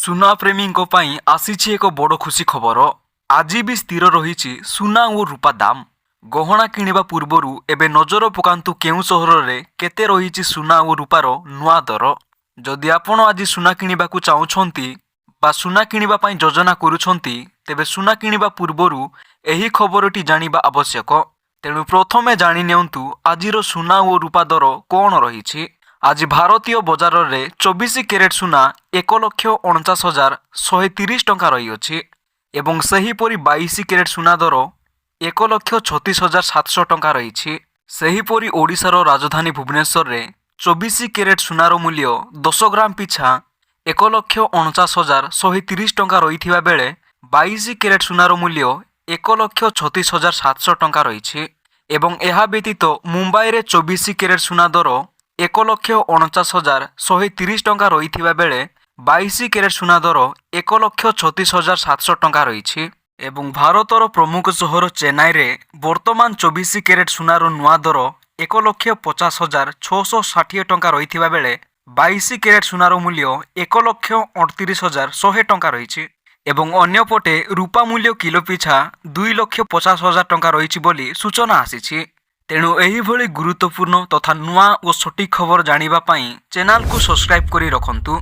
ସୁନା ପ୍ରେମୀଙ୍କ ପାଇଁ ଆସିଛି ଏକ ବଡ଼ ଖୁସି ଖବର। ଆଜି ବି ସ୍ଥିର ରହିଛି ସୁନା ଓ ରୂପା ଦାମ। ଗହଣା କିଣିବା ପୂର୍ବରୁ ଏବେ ନଜର ପକାନ୍ତୁ କେଉଁ ସହରରେ କେତେ ରହିଛି ସୁନା ଓ ରୂପାର ନୂଆ ଦର। ଯଦି ଆପଣ ଆଜି ସୁନା କିଣିବାକୁ ଚାହୁଁଛନ୍ତି ବା ସୁନା କିଣିବା ପାଇଁ ଯୋଜନା କରୁଛନ୍ତି, ତେବେ ସୁନା କିଣିବା ପୂର୍ବରୁ ଏହି ଖବରଟି ଜାଣିବା ଆବଶ୍ୟକ। ତେଣୁ ପ୍ରଥମେ ଜାଣିନିଅନ୍ତୁ ଆଜିର ସୁନା ଓ ରୂପା ଦର କ'ଣ ରହିଛି। ଆଜି ଭାରତୀୟ ବଜାରରେ 24 କ୍ୟାରେଟ୍ ସୁନା 1,49,130 ଟଙ୍କା ରହିଅଛି ଏବଂ ସେହିପରି 22 କ୍ୟାରେଟ୍ ସୁନା ଦର 1,36,700 ଟଙ୍କା ରହିଛି। ସେହିପରି ଓଡ଼ିଶାର ରାଜଧାନୀ ଭୁବନେଶ୍ୱରରେ 24 କ୍ୟାରେଟ୍ ସୁନାର ମୂଲ୍ୟ 10 ଗ୍ରାମ ପିଛା 1,49,130 ଟଙ୍କା ରହିଥିବା ବେଳେ 22 କ୍ୟାରେଟ୍ ସୁନାର ମୂଲ୍ୟ 1,36,700 ଟଙ୍କା ରହିଛି ଏବଂ ଏହା ବ୍ୟତୀତ ମୁମ୍ବାଇରେ 24 କ୍ୟାରେଟ୍ ସୁନା ଦର 1,49,130 ଟଙ୍କା ରହିଥିବା ବେଳେ 22 କ୍ୟାରେଟ୍ ସୁନା ଦର 1,36,700 ଟଙ୍କା ରହିଛି ଏବଂ ଭାରତର ପ୍ରମୁଖ ସହର ଚେନ୍ନାଇରେ ବର୍ତ୍ତମାନ 24 କ୍ୟାରେଟ୍ ସୁନାର ନୂଆ ଦର 1,50,660 ଟଙ୍କା ରହିଥିବା ବେଳେ 22 କ୍ୟାରେଟ୍ ସୁନାର ମୂଲ୍ୟ 1,38,100 ଟଙ୍କା ରହିଛି ଏବଂ ଅନ୍ୟପଟେ ରୂପା ମୂଲ୍ୟ କିଲୋ ପିଛା 2,50,000 ଟଙ୍କା ରହିଛି ବୋଲି ସୂଚନା ଆସିଛି। ତେଣୁ ଏହିଭଳି ଗୁରୁତ୍ୱପୂର୍ଣ୍ଣ ତଥା ନୂଆ ଓ ସଠିକ୍ ଖବର ଜାଣିବା ପାଇଁ ଚ୍ୟାନେଲକୁ ସବସ୍କ୍ରାଇବ୍ କରି ରଖନ୍ତୁ।